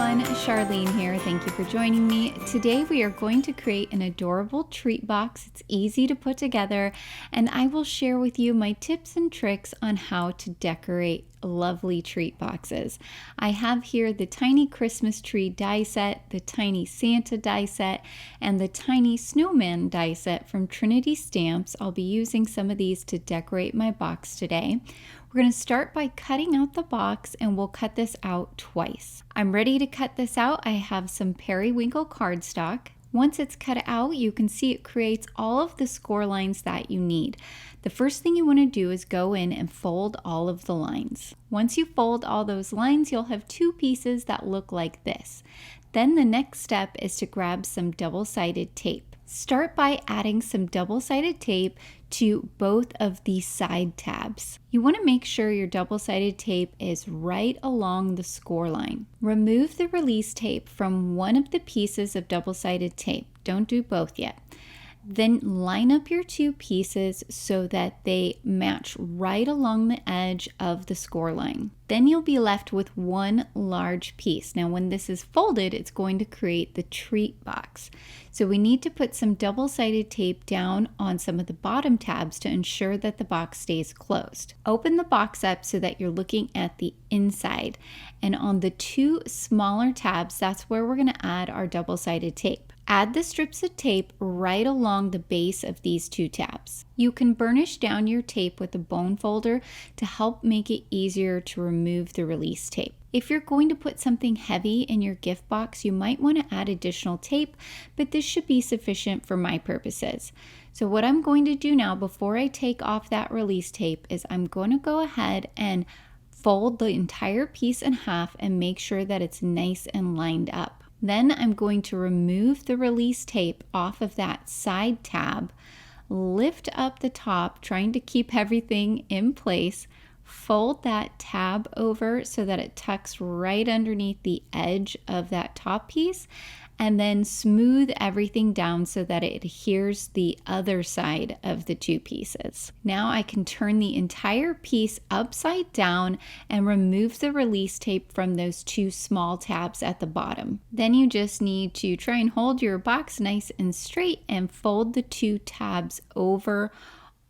everyone, Charlene here. Thank you for joining me. Today we are going to create an adorable treat box. It's easy to put together, and I will share with you my tips and tricks on how to decorate lovely treat boxes. I have here the tiny Christmas tree die set, the tiny Santa die set, and the tiny snowman die set from Trinity Stamps. I'll be using some of these to decorate my box today. We're going to start by cutting out the box, and we'll cut this out twice. I'm ready to cut this out. I have some periwinkle cardstock. Once it's cut out, you can see it creates all of the score lines that you need. The first thing you want to do is go in and fold all of the lines. Once you fold all those lines, you'll have two pieces that look like this. Then the next step is to grab some double-sided tape. Start by adding some double-sided tape to both of the side tabs. You want to make sure your double-sided tape is right along the score line. Remove the release tape from one of the pieces of double-sided tape. Don't do both yet. Then line up your two pieces so that they match right along the edge of the score line. Then you'll be left with one large piece. Now when this is folded, it's going to create the treat box. So we need to put some double-sided tape down on some of the bottom tabs to ensure that the box stays closed. Open the box up so that you're looking at the inside. And on the two smaller tabs, that's where we're going to add our double-sided tape. Add the strips of tape right along the base of these two tabs. You can burnish down your tape with a bone folder to help make it easier to remove the release tape. If you're going to put something heavy in your gift box, you might want to add additional tape, but this should be sufficient for my purposes. So what I'm going to do now before I take off that release tape is I'm going to go ahead and fold the entire piece in half and make sure that it's nice and lined up. Then I'm going to remove the release tape off of that side tab, lift up the top, trying to keep everything in place, fold that tab over so that it tucks right underneath the edge of that top piece, and then smooth everything down so that it adheres the other side of the two pieces. Now I can turn the entire piece upside down and remove the release tape from those two small tabs at the bottom. Then you just need to try and hold your box nice and straight and fold the two tabs over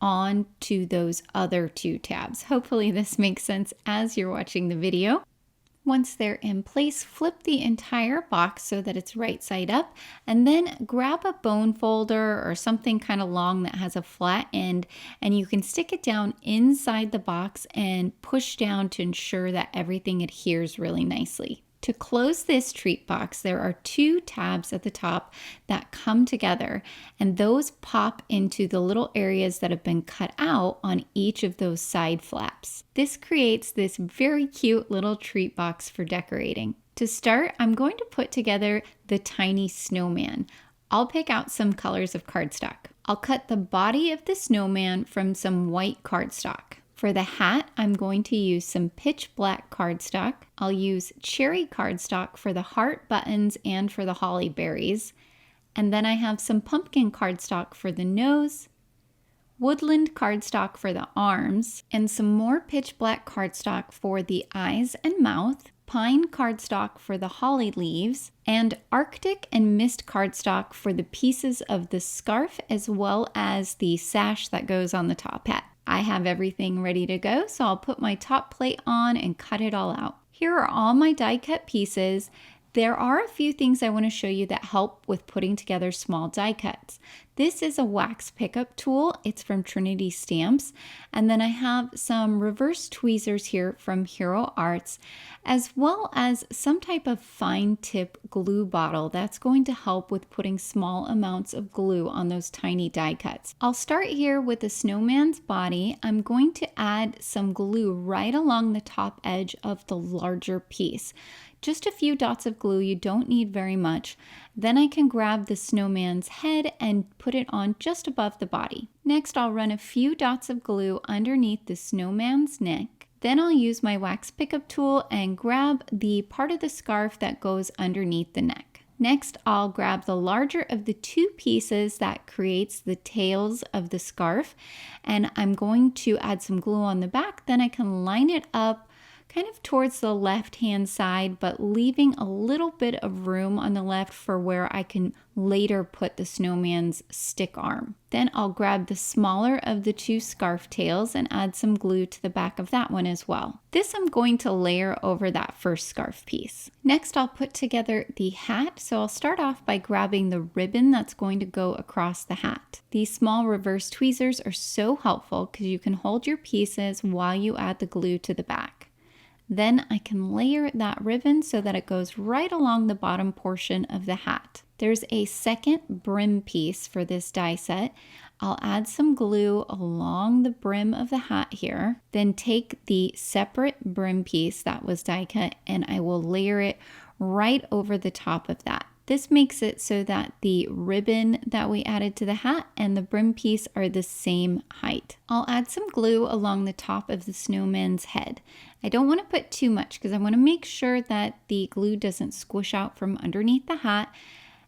onto those other two tabs. Hopefully this makes sense as you're watching the video. Once they're in place, flip the entire box so that it's right side up, and then grab a bone folder or something kind of long that has a flat end, and you can stick it down inside the box and push down to ensure that everything adheres really nicely. To close this treat box, there are two tabs at the top that come together, and those pop into the little areas that have been cut out on each of those side flaps. This creates this very cute little treat box for decorating. To start, I'm going to put together the tiny snowman. I'll pick out some colors of cardstock. I'll cut the body of the snowman from some white cardstock. For the hat, I'm going to use some pitch black cardstock. I'll use cherry cardstock for the heart buttons and for the holly berries. And then I have some pumpkin cardstock for the nose, woodland cardstock for the arms, and some more pitch black cardstock for the eyes and mouth, pine cardstock for the holly leaves, and Arctic and mist cardstock for the pieces of the scarf as well as the sash that goes on the top hat. I have everything ready to go, so I'll put my top plate on and cut it all out. Here are all my die cut pieces. There are a few things I want to show you that help with putting together small die cuts. This is a wax pickup tool. It's from Trinity Stamps. And then I have some reverse tweezers here from Hero Arts, as well as some type of fine tip glue bottle that's going to help with putting small amounts of glue on those tiny die cuts. I'll start here with the snowman's body. I'm going to add some glue right along the top edge of the larger piece. Just a few dots of glue, you don't need very much. Then I can grab the snowman's head and put it on just above the body. Next, I'll run a few dots of glue underneath the snowman's neck. Then I'll use my wax pickup tool and grab the part of the scarf that goes underneath the neck. Next, I'll grab the larger of the two pieces that creates the tails of the scarf, and I'm going to add some glue on the back. Then I can line it up kind of towards the left-hand side, but leaving a little bit of room on the left for where I can later put the snowman's stick arm. Then I'll grab the smaller of the two scarf tails and add some glue to the back of that one as well. This I'm going to layer over that first scarf piece. Next, I'll put together the hat. So I'll start off by grabbing the ribbon that's going to go across the hat. These small reverse tweezers are so helpful because you can hold your pieces while you add the glue to the back. Then I can layer that ribbon so that it goes right along the bottom portion of the hat. There's a second brim piece for this die set. I'll add some glue along the brim of the hat here, then take the separate brim piece that was die cut and I will layer it right over the top of that. This makes it so that the ribbon that we added to the hat and the brim piece are the same height. I'll add some glue along the top of the snowman's head. I don't want to put too much because I want to make sure that the glue doesn't squish out from underneath the hat.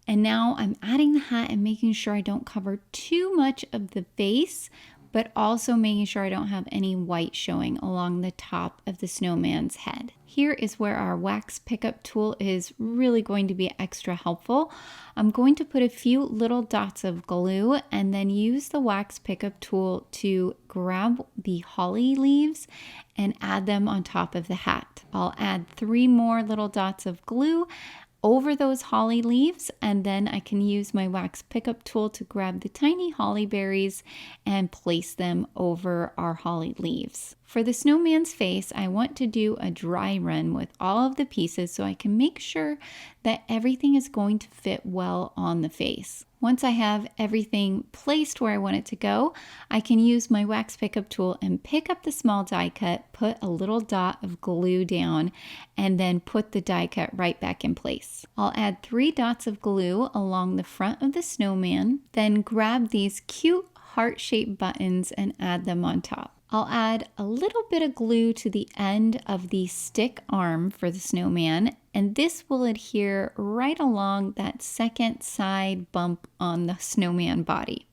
And now I'm adding the hat and making sure I don't cover too much of the face, but also making sure I don't have any white showing along the top of the snowman's head. Here is where our wax pickup tool is really going to be extra helpful. I'm going to put a few little dots of glue and then use the wax pickup tool to grab the holly leaves and add them on top of the hat. I'll add 3 more little dots of glue over those holly leaves, and then I can use my wax pickup tool to grab the tiny holly berries and place them over our holly leaves. For the snowman's face, I want to do a dry run with all of the pieces so I can make sure that everything is going to fit well on the face. Once I have everything placed where I want it to go, I can use my wax pickup tool and pick up the small die cut, put a little dot of glue down, and then put the die cut right back in place. I'll add 3 dots of glue along the front of the snowman, then grab these cute heart-shaped buttons and add them on top. I'll add a little bit of glue to the end of the stick arm for the snowman, and this will adhere right along that second side bump on the snowman body.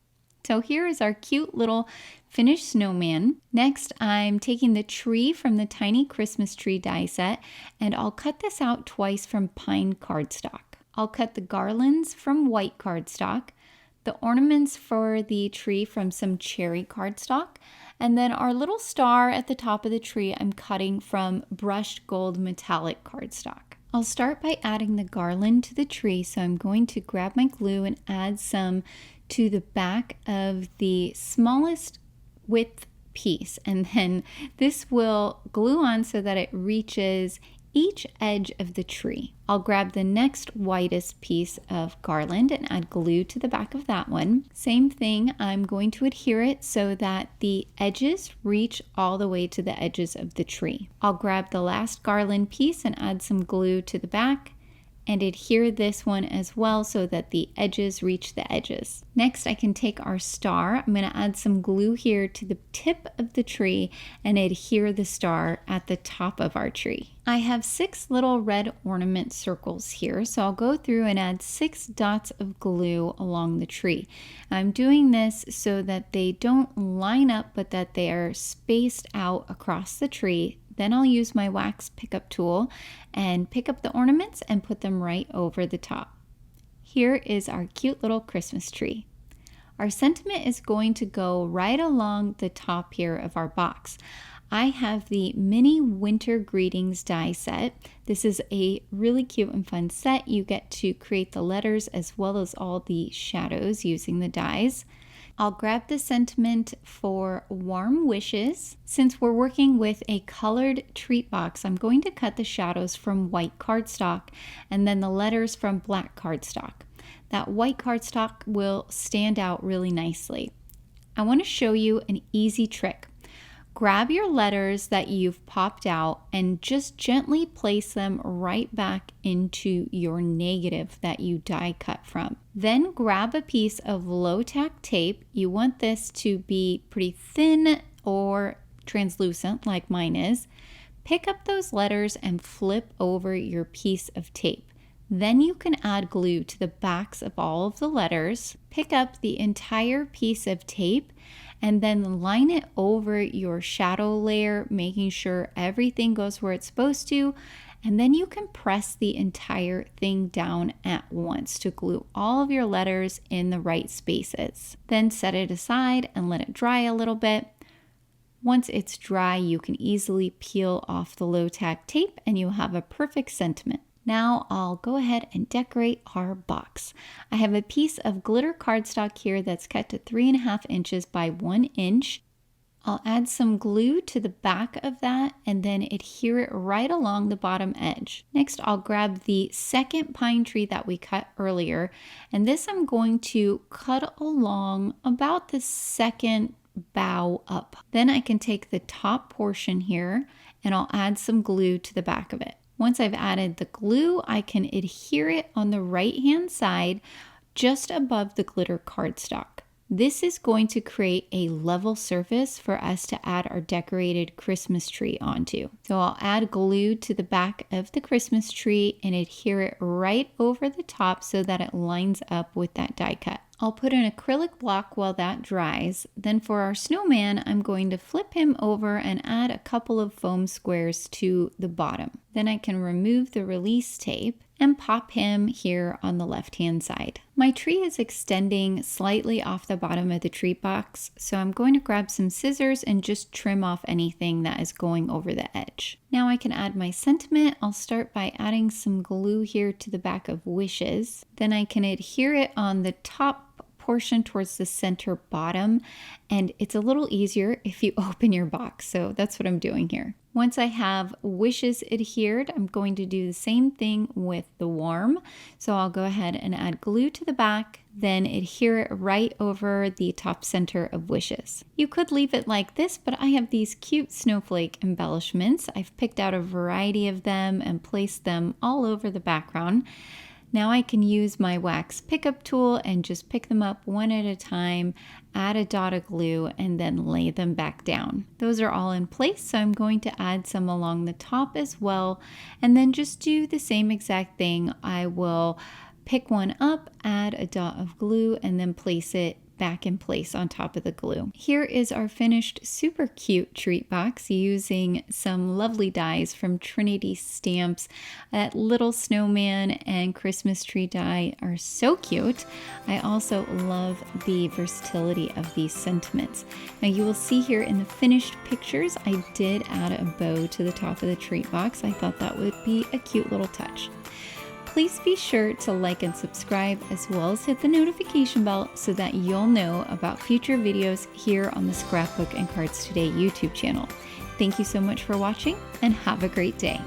So here is our cute little finished snowman. Next, I'm taking the tree from the tiny Christmas tree die set, and I'll cut this out twice from pine cardstock. I'll cut the garlands from white cardstock, the ornaments for the tree from some cherry cardstock, and then our little star at the top of the tree I'm cutting from brushed gold metallic cardstock. I'll start by adding the garland to the tree, so I'm going to grab my glue and add some to the back of the smallest width piece, and then this will glue on so that it reaches each edge of the tree. I'll grab the next widest piece of garland and add glue to the back of that one. Same thing, I'm going to adhere it so that the edges reach all the way to the edges of the tree. I'll grab the last garland piece and add some glue to the back and adhere this one as well so that the edges reach the edges. Next, I can take our star. I'm going to add some glue here to the tip of the tree and adhere the star at the top of our tree. I have 6 little red ornament circles here, so I'll go through and add 6 dots of glue along the tree. I'm doing this so that they don't line up, but that they are spaced out across the tree. Then I'll use my wax pickup tool and pick up the ornaments and put them right over the top. Here is our cute little Christmas tree. Our sentiment is going to go right along the top here of our box. I have the mini winter greetings die set. This is a really cute and fun set. You get to create the letters as well as all the shadows using the dies. I'll grab the sentiment for warm wishes. Since we're working with a colored treat box, I'm going to cut the shadows from white cardstock and then the letters from black cardstock. That white cardstock will stand out really nicely. I want to show you an easy trick. Grab your letters that you've popped out and just gently place them right back into your negative that you die cut from. Then grab a piece of low-tack tape. You want this to be pretty thin or translucent like mine is. Pick up those letters and flip over your piece of tape. Then you can add glue to the backs of all of the letters. Pick up the entire piece of tape and then line it over your shadow layer, making sure everything goes where it's supposed to. And then you can press the entire thing down at once to glue all of your letters in the right spaces. Then set it aside and let it dry a little bit. Once it's dry, you can easily peel off the low tack tape and you'll have a perfect sentiment. Now I'll go ahead and decorate our box. I have a piece of glitter cardstock here that's cut to 3.5 inches by 1 inch. I'll add some glue to the back of that and then adhere it right along the bottom edge. Next, I'll grab the second pine tree that we cut earlier, and this I'm going to cut along about the second bough up. Then I can take the top portion here and I'll add some glue to the back of it. Once I've added the glue, I can adhere it on the right-hand side just above the glitter cardstock. This is going to create a level surface for us to add our decorated Christmas tree onto. So I'll add glue to the back of the Christmas tree and adhere it right over the top so that it lines up with that die cut. I'll put an acrylic block while that dries. Then for our snowman, I'm going to flip him over and add a couple of foam squares to the bottom. Then I can remove the release tape and pop him here on the left-hand side. My tree is extending slightly off the bottom of the tree box, so I'm going to grab some scissors and just trim off anything that is going over the edge. Now I can add my sentiment. I'll start by adding some glue here to the back of wishes. Then I can adhere it on the top portion towards the center bottom, and it's a little easier if you open your box, so that's what I'm doing here. Once I have wishes adhered, I'm going to do the same thing with the worm. So I'll go ahead and add glue to the back, then adhere it right over the top center of wishes. You could leave it like this, but I have these cute snowflake embellishments. I've picked out a variety of them and placed them all over the background. Now I can use my wax pickup tool and just pick them up one at a time, add a dot of glue, and then lay them back down. Those are all in place, so I'm going to add some along the top as well, and then just do the same exact thing. I will pick one up, add a dot of glue, and then place it back in place on top of the glue. Here is our finished super cute treat box using some lovely dies from Trinity Stamps. That little snowman and Christmas tree die are so cute. I also love the versatility of these sentiments. Now you will see here in the finished pictures, I did add a bow to the top of the treat box. I thought that would be a cute little touch. Please be sure to like and subscribe, as well as hit the notification bell so that you'll know about future videos here on the Scrapbook and Cards Today YouTube channel. Thank you so much for watching, and have a great day.